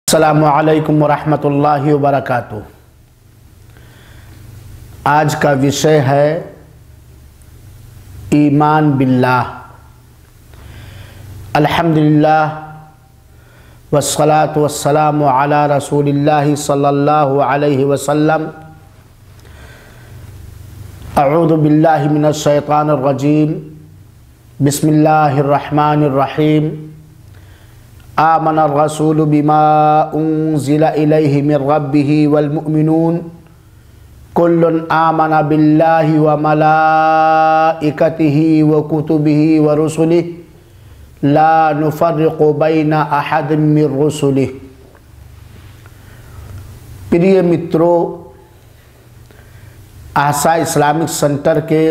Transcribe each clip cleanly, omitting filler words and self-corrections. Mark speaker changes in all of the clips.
Speaker 1: अस्सलामु अलैकुम वरहमतुल्लाहि वबरकातुहू। आज का विषय है ईमान बिल्लाह। अल्हम्दुलिल्लाह वस्सलातु वस्सलामु अला रसूलिल्लाहि सल्लल्लाहु अलैहि वसल्लम। अऊज़ु बिल्लाहि मिनश शैतानिर रजीम। बिस्मिल्लाहिर रहमानिर रहीम। आमनर रसूलु बिमा उन्ज़िला इलैहि मिर रब्बिहि वल मुअमिनून कुल्लुन आमना बिल्लाहि व मलाइकतिहि व कुतुबिहि व रुसुलिहि ला नुफ़र्रिक़ु बैना अहदिम मिर रुसुलिहि। प्रिय मित्रों, आशा इस्लामिक सेंटर के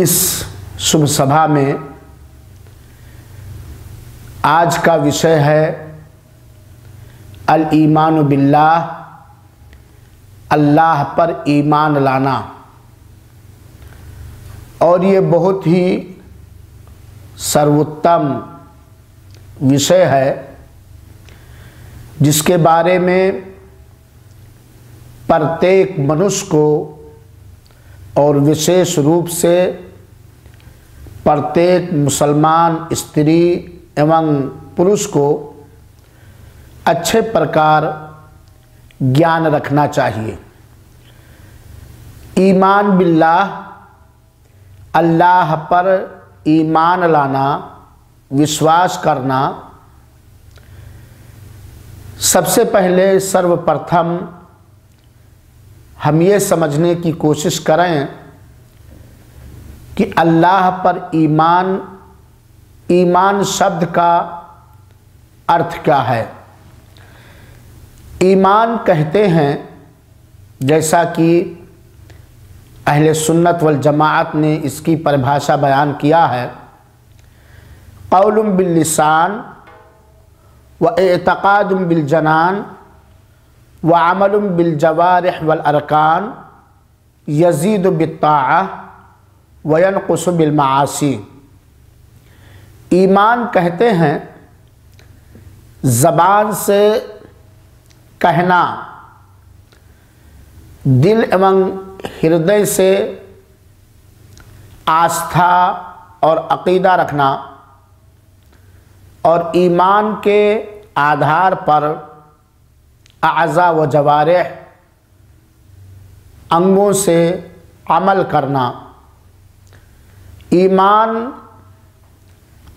Speaker 1: इस शुभ सभा में आज का विषय है अल ईमान बिल्लाह, अल्लाह पर ईमान लाना। और ये बहुत ही सर्वोत्तम विषय है जिसके बारे में प्रत्येक मनुष्य को और विशेष रूप से प्रत्येक मुसलमान स्त्री एवं पुरुष को अच्छे प्रकार ज्ञान रखना चाहिए। ईमान बिल्लाह, अल्लाह पर ईमान लाना, विश्वास करना। सबसे पहले सर्वप्रथम हम ये समझने की कोशिश करें कि अल्लाह पर ईमान शब्द का अर्थ क्या है। ईमान कहते हैं, जैसा कि अहले सुन्नत वल जमाअत ने इसकी परिभाषा बयान किया है, क़ौलुम बिल लिसान व एतक़ादुम बिल जनान व अमलुम बिल जवारिह वल अरकान यज़ीदु बित्ताअह व यनक़ुसु बिल मआसी। ईमान कहते हैं ज़बान से कहना, दिल एवं हृदय से आस्था और अक़ीदा रखना, और ईमान के आधार पर अज़ा व जवारिह अंगों से अमल करना। ईमान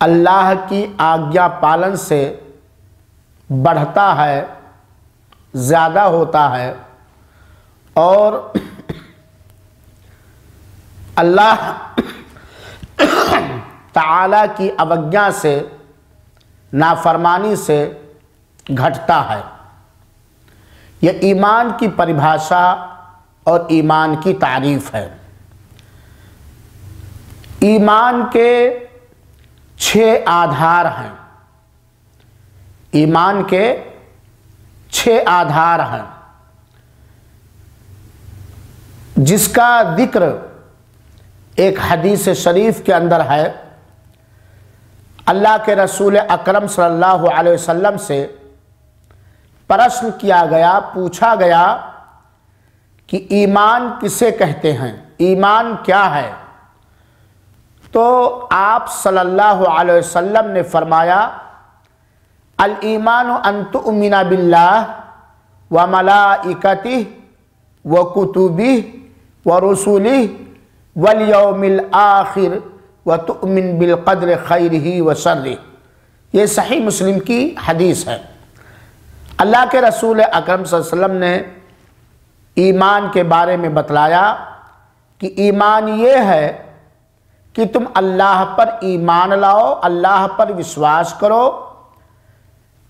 Speaker 1: अल्लाह की आज्ञा पालन से बढ़ता है, ज़्यादा होता है, और अल्लाह ताला की अवज्ञा से, नाफरमानी से घटता है। यह ईमान की परिभाषा और ईमान की तारीफ़ है। ईमान के 6 आधार हैं। ईमान के 6 आधार हैं जिसका जिक्र एक हदीस शरीफ के अंदर है। अल्लाह के रसूल अकरम सल्लल्लाहु अलैहि वसल्लम से प्रश्न किया गया, पूछा गया कि ईमान किसे कहते हैं, ईमान क्या है। तो आप सल्लल्लाहु अलैहि वसल्लम ने फरमाया, अल ईमानु अन तुअमिना बिल्लाह व मलाइकतिहि व कुतुबिहि व रुसुलिहि वल यौमिल आखिर व तुअमिन बिल क़द्रि खैरिही व शर्रिही। ये सही मुस्लिम की हदीस है। अल्लाह के रसूल अकरम सल्लल्लाहु अलैहि वसल्लम ने ईमान के बारे में बतलाया कि ईमान ये है कि तुम अल्लाह पर ईमान लाओ, अल्लाह पर विश्वास करो,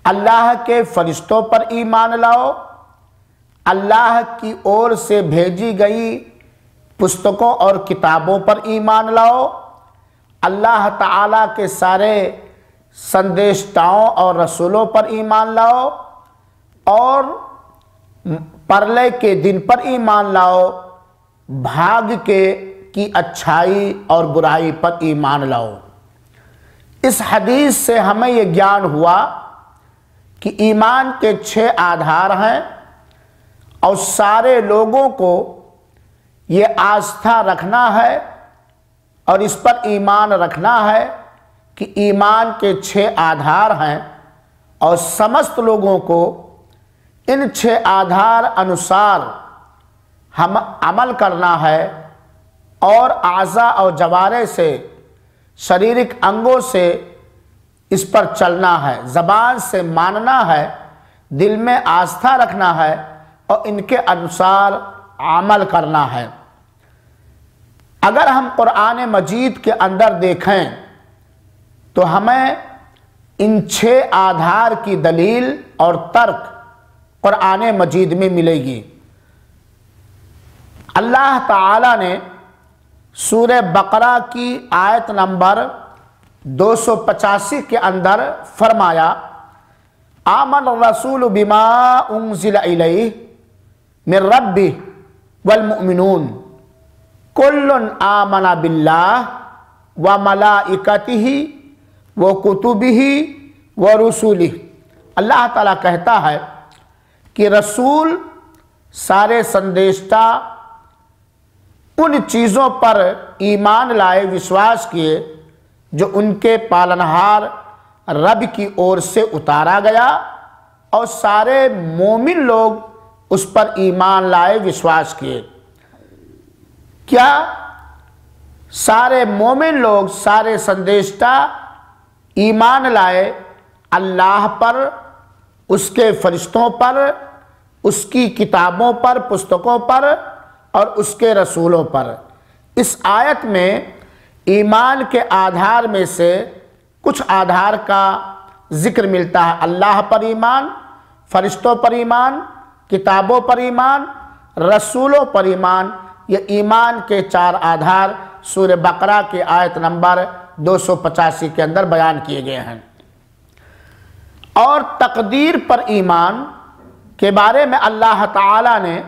Speaker 1: अल्लाह के फरिश्तों पर ईमान लाओ, अल्लाह की ओर से भेजी गई पुस्तकों और किताबों पर ईमान लाओ, अल्लाह ताला के सारे संदेशताओं और रसूलों पर ईमान लाओ, और परलय के दिन पर ईमान लाओ, भाग्य की अच्छाई और बुराई पर ईमान लाओ। इस हदीस से हमें ये ज्ञान हुआ कि ईमान के 6 आधार हैं और सारे लोगों को ये आस्था रखना है और इस पर ईमान रखना है कि ईमान के 6 आधार हैं और समस्त लोगों को इन 6 आधार अनुसार हम अमल करना है और आज़ा और जवारे से, शारीरिक अंगों से इस पर चलना है, ज़बान से मानना है, दिल में आस्था रखना है और इनके अनुसार अमल करना है। अगर हम कुरान मजीद के अंदर देखें तो हमें इन 6 आधार की दलील और तर्क कुरान मजीद में मिलेगी। अल्लाह ताला ने सूरह बकरा की आयत नंबर 285 के अंदर फरमाया, आमन रसूल बिमा उन्ज़िला इलैहि मिन रब्बिही वल मुमिनून कुल्लुन आमना बिल्लाह व मलाइकतिही व कुतुबिही व रुसुलिही। अल्लाह ताला कहता है कि रसूल सारे संदेशता उन चीज़ों पर ईमान लाए, विश्वास किए जो उनके पालनहार रब की ओर से उतारा गया और सारे मोमिन लोग उस पर ईमान लाए, विश्वास किए। क्या सारे मोमिन लोग, सारे संदेशता ईमान लाए अल्लाह पर, उसके फरिश्तों पर, उसकी किताबों पर, पुस्तकों पर और उसके रसूलों पर। इस आयत में ईमान के आधार में से कुछ आधार का जिक्र मिलता है। अल्लाह पर ईमान, फरिश्तों पर ईमान, किताबों पर ईमान, रसूलों पर ईमान। ये ईमान के 4 आधार सूरह बकरा के आयत नंबर 285 के अंदर बयान किए गए हैं। और तकदीर पर ईमान के बारे में अल्लाह ताला ने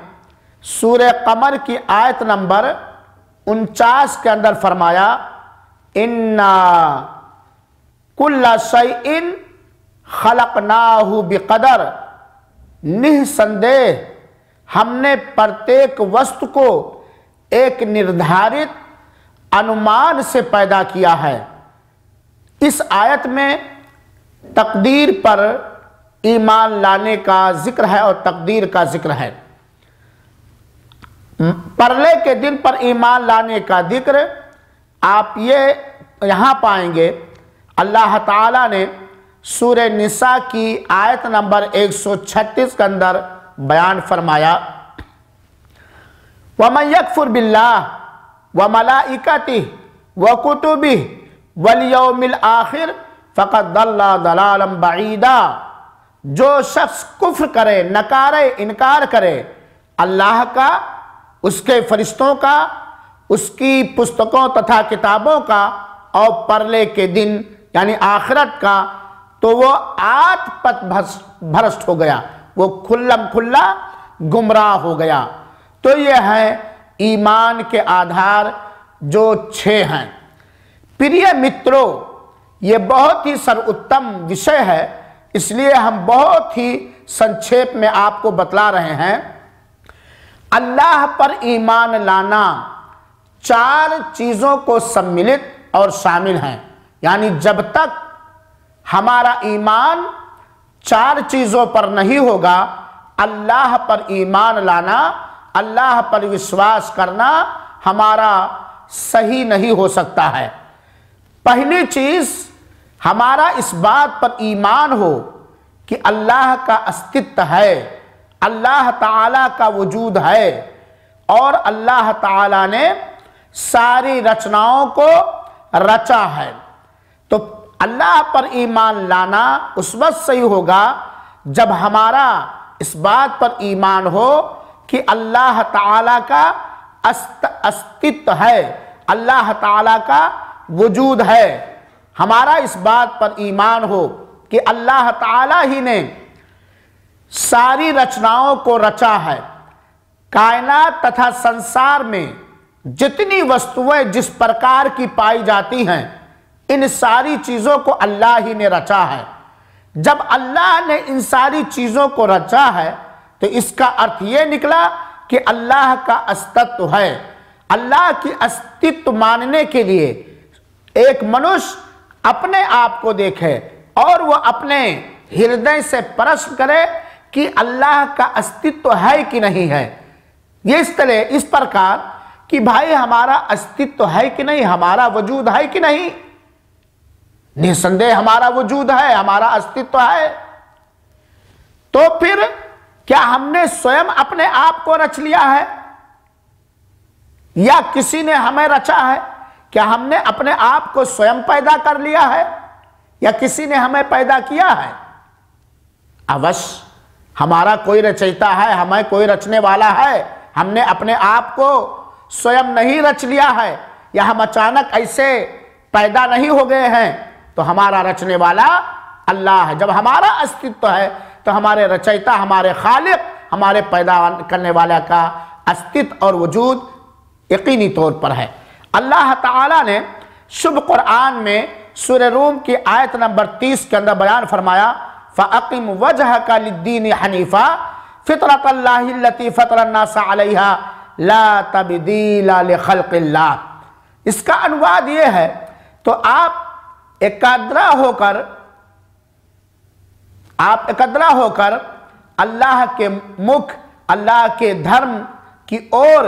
Speaker 1: सूरह कमर की आयत नंबर 49 के अंदर फरमाया, इन्ना कुल्ला शैइन खलकनाहु बिक़दर, निःसंदेह हमने प्रत्येक वस्तु को एक निर्धारित अनुमान से पैदा किया है। इस आयत में तकदीर पर ईमान लाने का जिक्र है और तकदीर का जिक्र है। परले के दिन पर ईमान लाने का जिक्र आप ये यहाँ पाएंगे। अल्लाह ताला ने सूरह निसा की आयत नंबर 136 के अंदर बयान फरमाया, वमन यकफुर बिल्लाह व मलाइकतिही व कुतुबिही वल यौमिल आखिर फ़क़द दल्ला दलालन बईदा। जो शख्स कुफ्र करे, नकारे, इनकार करे अल्लाह का, उसके फरिश्तों का, उसकी पुस्तकों तथा किताबों का और परले के दिन यानी आखिरत का, तो वो आठ पथ भ्रष्ट हो गया, वो खुल्लम खुल्ला गुमराह हो गया। तो ये है ईमान के आधार जो 6 हैं। प्रिय मित्रों, ये बहुत ही सर्वोत्तम विषय है, इसलिए हम बहुत ही संक्षेप में आपको बतला रहे हैं। अल्लाह पर ईमान लाना 4 चीज़ों को सम्मिलित और शामिल हैं। यानी जब तक हमारा ईमान 4 चीज़ों पर नहीं होगा, अल्लाह पर ईमान लाना, अल्लाह पर विश्वास करना हमारा सही नहीं हो सकता है। पहली चीज़, हमारा इस बात पर ईमान हो कि अल्लाह का अस्तित्व है, अल्लाह ताला का वजूद है और अल्लाह ताला ने सारी रचनाओं को रचा है। तो अल्लाह पर ईमान लाना उस वक्त सही होगा जब हमारा इस बात पर ईमान हो कि अल्लाह ताला का अस्तित्व है, अल्लाह ताला का वजूद है। हमारा इस बात पर ईमान हो कि अल्लाह ताला ही ने सारी रचनाओं को रचा है। कायनात तथा संसार में जितनी वस्तुएं जिस प्रकार की पाई जाती हैं, इन सारी चीज़ों को अल्लाह ही ने रचा है। जब अल्लाह ने इन सारी चीज़ों को रचा है तो इसका अर्थ ये निकला कि अल्लाह का अस्तित्व है। अल्लाह की अस्तित्व मानने के लिए एक मनुष्य अपने आप को देखे और वह अपने हृदय से प्रश्न करे कि अल्लाह का अस्तित्व है कि नहीं है। ये इस प्रकार कि भाई हमारा अस्तित्व है कि नहीं, हमारा वजूद है कि नहीं। निसंदेह हमारा वजूद है, हमारा अस्तित्व है। तो फिर क्या हमने स्वयं अपने आप को रच लिया है या किसी ने हमें रचा है? क्या हमने अपने आप को स्वयं पैदा कर लिया है या किसी ने हमें पैदा किया है? अवश्य हमारा कोई रचयिता है, हमें कोई रचने वाला है। हमने अपने आप को स्वयं नहीं रच लिया है या हम अचानक ऐसे पैदा नहीं हो गए हैं। तो हमारा रचने वाला अल्लाह है। जब हमारा अस्तित्व है तो हमारे रचयिता, हमारे खालिक, हमारे पैदा करने वाला का अस्तित्व और वजूद यकीनी तौर पर है। अल्लाह ताला ने शुभ कुरान में सूरह रूम की आयत नंबर 30 के अंदर बयान फरमाया, फ़अक़िम वजहका लिद्दीन हनीफ़ा फ़ितरतल्लाहि लती फ़तरन्नास अलैहा ला तब्दीला लिख़ल्क़िल्लाह। इसका अनुवाद ये है, तो आप एकद्रा होकर अल्लाह के मुख, अल्लाह के धर्म की ओर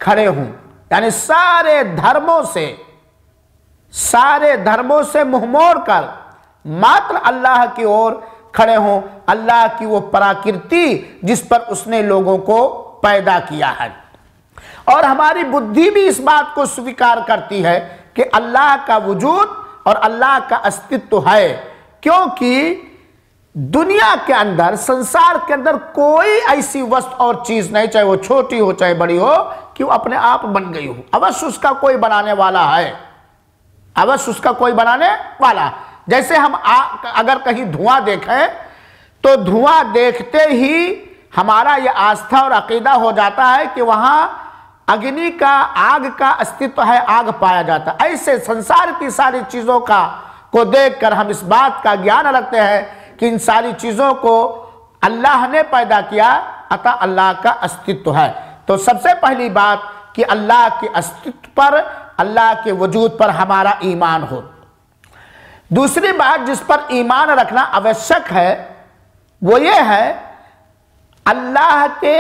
Speaker 1: खड़े हों, यानी सारे धर्मों से मुंह मोड़ कर मात्र अल्लाह की ओर खड़े हों। अल्लाह की वो प्रकृति जिस पर उसने लोगों को पैदा किया है। और हमारी बुद्धि भी इस बात को स्वीकार करती है कि अल्लाह का वजूद और अल्लाह का अस्तित्व है, क्योंकि दुनिया के अंदर, संसार के अंदर कोई ऐसी वस्तु और चीज नहीं, चाहे वो छोटी हो चाहे बड़ी हो, कि वो अपने आप बन गई हो। अवश्य उसका कोई बनाने वाला है, अवश्य उसका कोई बनाने वाला। जैसे हम अगर कहीं धुआं देखें तो धुआं देखते ही हमारा यह आस्था और अकीदा हो जाता है कि वहां अग्नि का, आग का अस्तित्व है, आग पाया जाता है। ऐसे संसार की सारी चीजों को देखकर हम इस बात का ज्ञान रखते हैं कि इन सारी चीजों को अल्लाह ने पैदा किया, अतः अल्लाह का अस्तित्व है। तो सबसे पहली बात कि अल्लाह के अस्तित्व पर, अल्लाह के वजूद पर हमारा ईमान हो। दूसरी बात जिस पर ईमान रखना आवश्यक है वो ये है अल्लाह के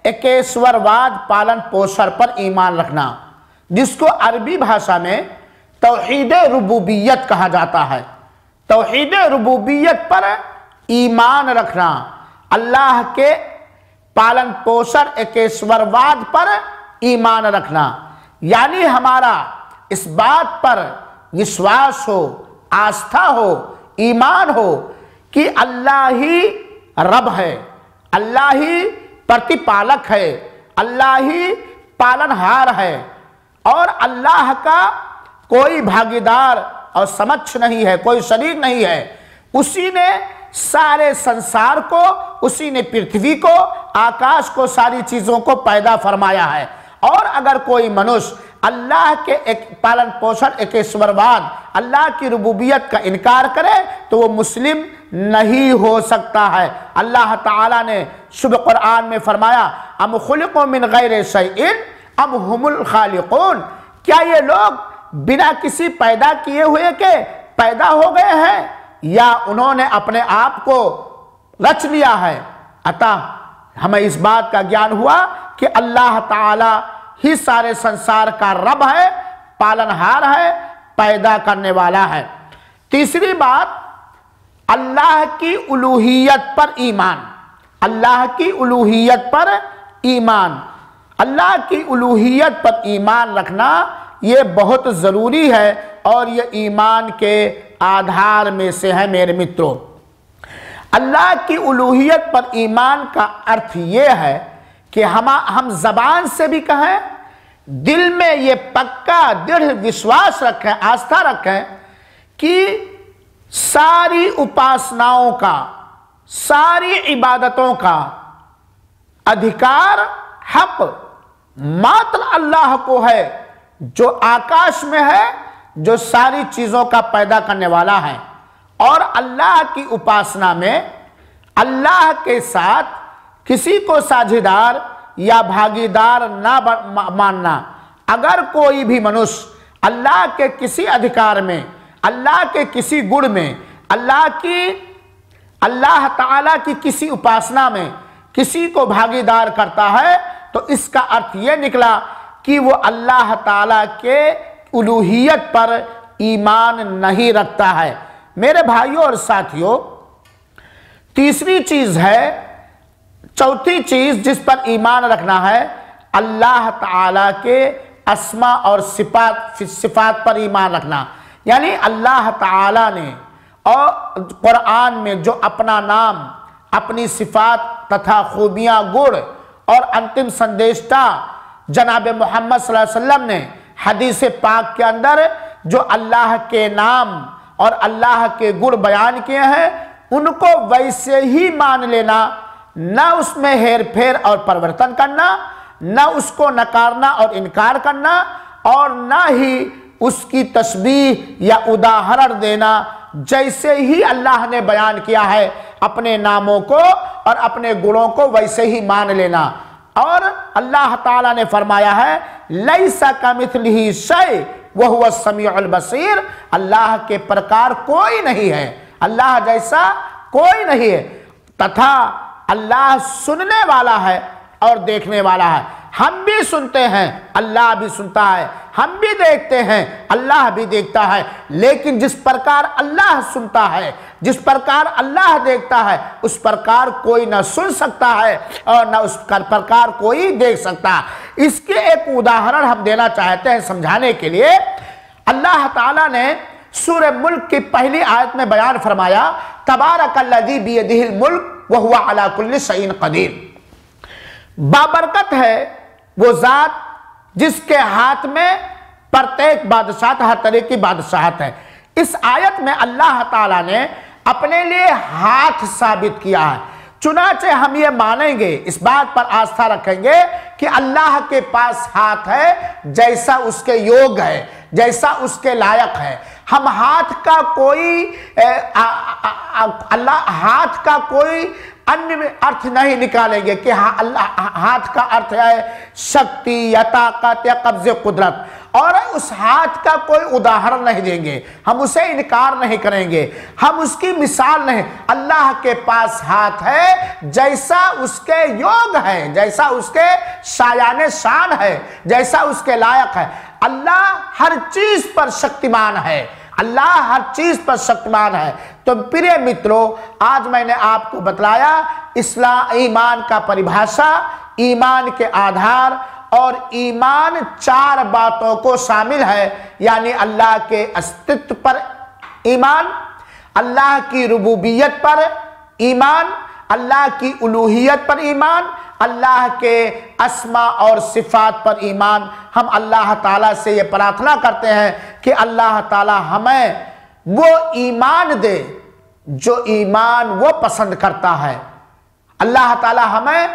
Speaker 1: एकेश्वरवाद पालन पोषण पर ईमान रखना, जिसको अरबी भाषा में तौहीद रुबूबियत कहा जाता है। तौहीद रुबूबियत पर ईमान रखना, अल्लाह के पालन पोषण एकेश्वरवाद पर ईमान रखना, यानी हमारा इस बात पर विश्वास हो, आस्था हो, ईमान हो कि अल्लाह ही रब है, अल्लाह ही प्रतिपालक है, अल्लाह ही पालनहार है और अल्लाह का कोई भागीदार और समक्ष नहीं है, कोई शरीक नहीं है। उसी ने सारे संसार को, उसी ने पृथ्वी को, आकाश को, सारी चीजों को पैदा फरमाया है। और अगर कोई मनुष्य अल्लाह के एक पालन पोषण, एकेश्वरवाद, अल्लाह की रुबूबियत का इनकार करे तो वो मुस्लिम नहीं हो सकता है। अल्लाह ताला ने शुभ कुरान में फरमाया, अम खुलिक़ू मिन गैरि शैइन अम हुमुल खालिकून। क्या ये लोग बिना किसी पैदा किए हुए के पैदा हो गए हैं या उन्होंने अपने आप को रच लिया है? अतः हमें इस बात का ज्ञान हुआ कि अल्लाह ताला ही सारे संसार का रब है, पालनहार है, पैदा करने वाला है। तीसरी बात, अल्लाह की उलूहियत पर ईमान। अल्लाह की उलूहियत पर ईमान, अल्लाह की उलूहियत पर ईमान रखना ये बहुत ज़रूरी है और ये ईमान के आधार में से है मेरे मित्रों। अल्लाह की उलूहियत पर ईमान का अर्थ ये है कि हम ज़बान से भी कहें, दिल में ये पक्का दृढ़ विश्वास रखें, आस्था रखें कि सारी उपासनाओं का, सारी इबादतों का अधिकार, हक मात्र अल्लाह को है, जो आकाश में है, जो सारी चीज़ों का पैदा करने वाला है। और अल्लाह की उपासना में अल्लाह के साथ किसी को साझेदार या भागीदार ना मानना। अगर कोई भी मनुष्य अल्लाह के किसी अधिकार में, अल्लाह के किसी गुण में, अल्लाह ताला की किसी उपासना में किसी को भागीदार करता है तो इसका अर्थ यह निकला कि वो अल्लाह ताला के उलूहियत पर ईमान नहीं रखता है। मेरे भाइयों और साथियों, तीसरी चीज है, चौथी चीज जिस पर ईमान रखना है, अल्लाह ताला के अस्मा और सिफात पर ईमान रखना। यानी अल्लाह ताला ने और कुरान में जो अपना नाम, अपनी सिफात तथा खूबियां, गुण और अंतिम संदेशता जनाब मोहम्मद सल्लल्लाहु अलैहि वसल्लम ने हदीस पाक के अंदर जो अल्लाह के नाम और अल्लाह के गुण बयान किए हैं, उनको वैसे ही मान लेना, न उसमें हेर फेर और परिवर्तन करना, न उसको नकारना और इनकार करना, और न ही उसकी तस्बीह या उदाहरण देना। जैसे ही अल्लाह ने बयान किया है अपने नामों को और अपने गुणों को, वैसे ही मान लेना। और अल्लाह ताला ने फरमाया है, लैसा कमिथलिही शै वहुवा समीउल बसीर, अल्लाह के प्रकार कोई नहीं है, अल्लाह जैसा कोई नहीं है, तथा अल्लाह सुनने वाला है और देखने वाला है। हम भी सुनते हैं, अल्लाह भी सुनता है, हम भी देखते हैं, अल्लाह भी देखता है। लेकिन जिस प्रकार अल्लाह सुनता है, जिस प्रकार अल्लाह देखता है, उस प्रकार कोई न सुन सकता है और न उस प्रकार कोई देख सकता। इसके एक उदाहरण हम देना चाहते हैं समझाने के लिए। अल्लाह ताला ने सूरह मुल्क की पहली आयत में बयान फरमाया, तबारकल्लज़ी बियदिहिल मुल्क व हुवा अला कुल्लि शैइन कदीर। बाबरकत है वो जात जिसके हाथ में प्रत्येक बादशाहत, हर तरह की बादशाहत है। इस आयत में अल्लाह ताला ने अपने लिए हाथ साबित किया है। चुनाचे हम ये मानेंगे, इस बात पर आस्था रखेंगे कि अल्लाह के पास हाथ है जैसा उसके योग है, जैसा उसके लायक है। हम हाथ का कोई अल्लाह हाथ का कोई अन्य अर्थ नहीं निकालेंगे कि अल्लाह हाथ का अर्थ है शक्ति या ताकत या कब्ज़े कुदरत, और उस हाथ का कोई उदाहरण नहीं देंगे, हम उसे इनकार नहीं करेंगे, हम उसकी मिसाल नहीं। अल्लाह के पास हाथ है जैसा उसके योग है, जैसा उसके शायाने शान है, जैसा उसके लायक है। अल्लाह हर चीज पर शक्तिमान है, अल्लाह हर चीज पर शक्तिमान है। तो प्रिय मित्रों, आज मैंने आपको बतलाया इस्लाम ईमान का परिभाषा, ईमान के आधार, और ईमान 4 बातों को शामिल है। यानी अल्लाह के अस्तित्व पर ईमान, अल्लाह की रुबूबियत पर ईमान, अल्लाह की उलूहियत पर ईमान, अल्लाह के अस्मा और सिफात पर ईमान। हम अल्लाह ताला से ये प्रार्थना करते हैं कि अल्लाह ताला हमें वो ईमान दे जो ईमान वो पसंद करता है। अल्लाह ताला हमें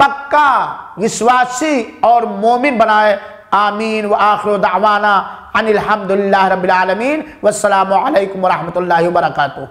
Speaker 1: पक्का विश्वासी और मोमिन बनाए। आमीन व आखिरु दावाना अनिल हम्दुलिल्लाहि रब्बिल आलमीन। वस्सलामु अलैकुम व रहमतुल्लाहि व बरकातुहू।